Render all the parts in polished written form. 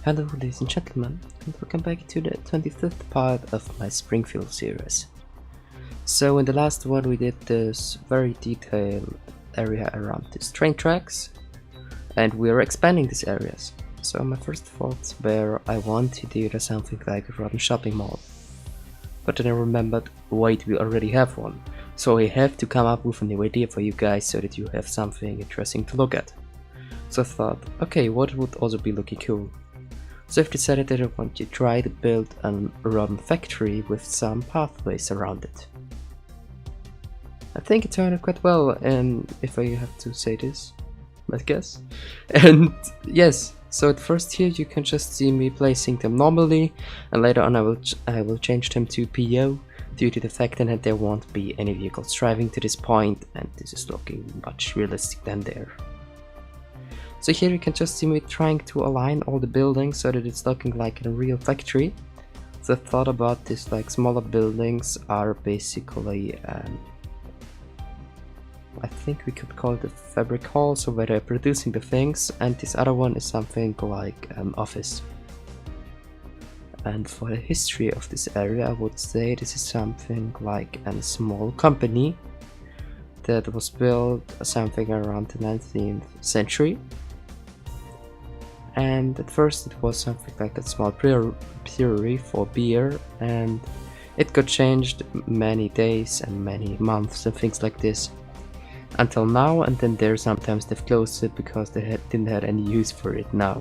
Hello ladies and gentlemen, and welcome back to the 25th part of my Springfield series. So in the last one we did this very detailed area around these train tracks, and we are expanding these areas. So my first thoughts were I want to do something like a rotten shopping mall. But then I remembered, wait, we already have one. So I have to come up with a new idea for you guys so that you have something interesting to look at. So I thought, okay, what would also be looking cool? So I've decided that I want to try to build a rotten factory with some pathways around it. I think it turned out quite well, and if I have to say this, I guess. And yes, so at first here you can just see me placing them normally, and later on I will change them to PO due to the fact that there won't be any vehicles driving to this point, and this is looking much realistic than there. So here you can just see me trying to align all the buildings so that it's looking like a real factory. The thought about this, like smaller buildings are basically I think we could call it a fabric hall, so where they're producing the things, and this other one is something like office. And for the history of this area, I would say this is something like a small company that was built something around the 19th century. And at first it was something like a small brewery for beer, and it got changed many days and many months and things like this until now, and then there sometimes they've closed it because they didn't have any use for it now.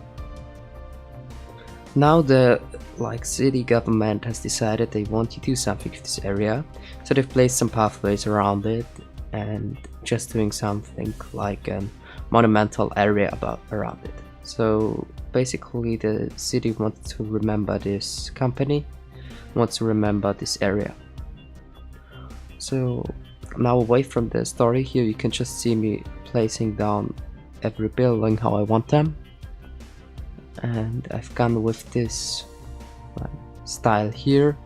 Now the city government has decided they want to do something with this area, so they've placed some pathways around it and just doing something like a monumental area around it. So basically the city wants to remember this company, wants to remember this area. So now away from the story, here you can just see me placing down every building how I want them. And I've gone with this style here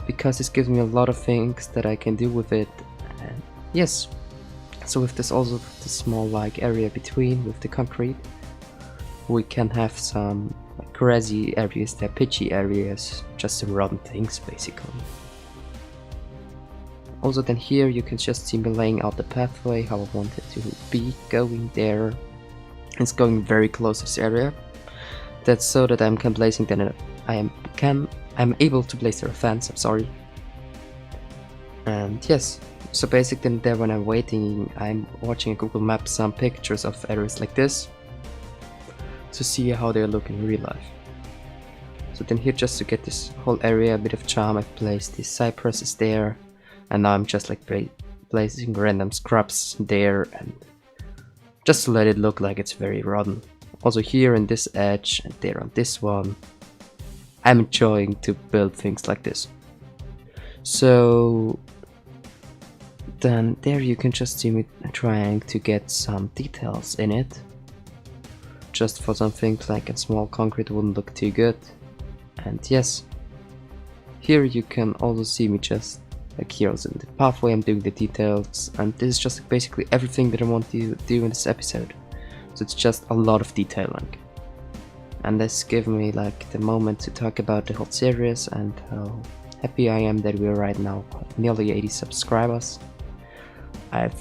because this gives me a lot of things that I can do with it. And yes, so with this also the small area between with the concrete, we can have some grassy areas, they're pitchy areas, just some rotten things basically. Also then here you can just see me laying out the pathway how I want it to be going there. It's going very close to this area. That's so that I'm placing then I'm able to place a fence, I'm sorry. And yes, so basically there when I'm waiting, I'm watching Google Maps some pictures of areas like this to see how they look in real life. So then here, just to get this whole area a bit of charm, I've placed these cypresses there, and now I'm just placing random scrubs there, and just to let it look like it's very rotten. Also here in this edge and there on this one, I'm enjoying to build things like this. So then there you can just see me trying to get some details in it. Just for something like a small concrete wouldn't look too good. And yes, here you can also see me just like here also in the pathway I'm doing the details, and this is just basically everything that I want to do in this episode. So it's just a lot of detailing. And this gives me the moment to talk about the whole series and how happy I am that we're right now nearly 80 subscribers. I've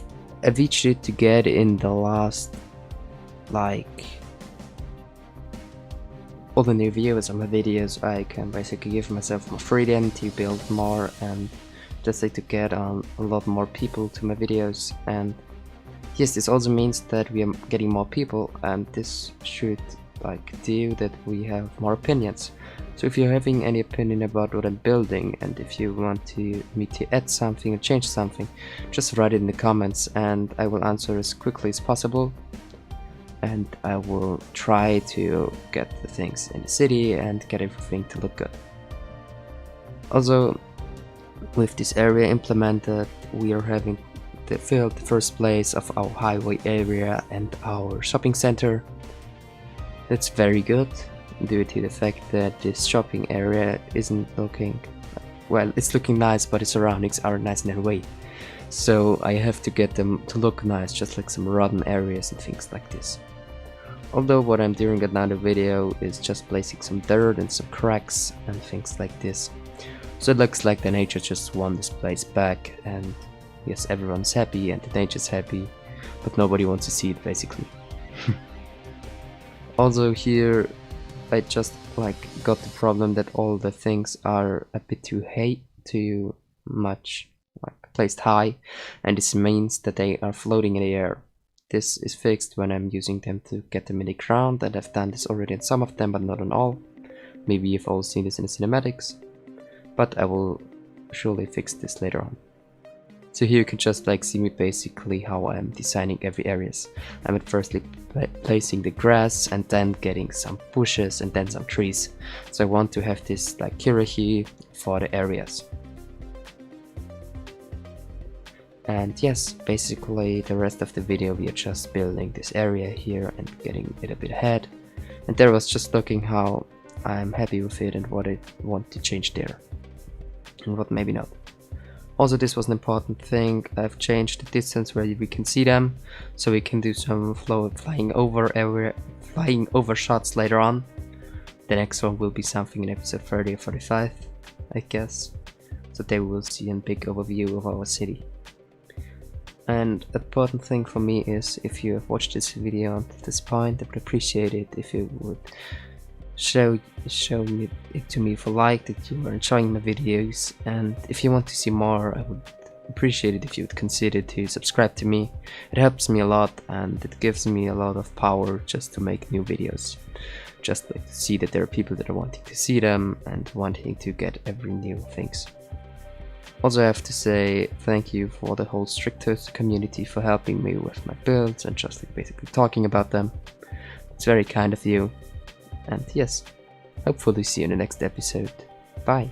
reached it to get in the last all the new viewers on my videos. I can basically give myself more freedom to build more and just to get on a lot more people to my videos. And yes, this also means that we are getting more people, and this should do that we have more opinions. So if you're having any opinion about what I'm building, and if you want me to add something or change something, just write it in the comments and I will answer as quickly as possible. And I will try to get the things in the city and get everything to look good. Also, with this area implemented, we are having filled the first place of our highway area and our shopping center. That's very good due to the fact that this shopping area isn't looking, well, it's looking nice, but its surroundings are nice in their way. So I have to get them to look nice, just like some rotten areas and things like this. Although what I'm doing in another video is just placing some dirt and some cracks and things like this. So it looks like the nature just won this place back, and yes, everyone's happy and the nature's happy, but nobody wants to see it basically. Also here I just got the problem that all the things are a bit too much placed high, and this means that they are floating in the air. This is fixed when I'm using them to get them in the ground, and I've done this already on some of them but not on all. Maybe you've all seen this in the cinematics, but I will surely fix this later on. So here you can just see me basically how I'm designing every areas. I'm at firstly placing the grass and then getting some bushes and then some trees. So I want to have this hierarchy for the areas. And yes, basically the rest of the video we are just building this area here and getting it a bit ahead. And there was just looking how I'm happy with it and what I want to change there. And what maybe not. Also, this was an important thing. I've changed the distance where we can see them, so we can do some flying over shots later on. The next one will be something in episode 30 or 45, I guess. So there we will see a big overview of our city. And an important thing for me is, if you have watched this video until this point, I would appreciate it if you would show it to me if you liked it, you were enjoying my videos, and if you want to see more, I would appreciate it if you would consider to subscribe to me. It helps me a lot and it gives me a lot of power just to make new videos, just to see that there are people that are wanting to see them and wanting to get every new things. Also, I have to say thank you for the whole Strictos community for helping me with my builds and just basically talking about them. It's very kind of you. And yes, hopefully see you in the next episode. Bye.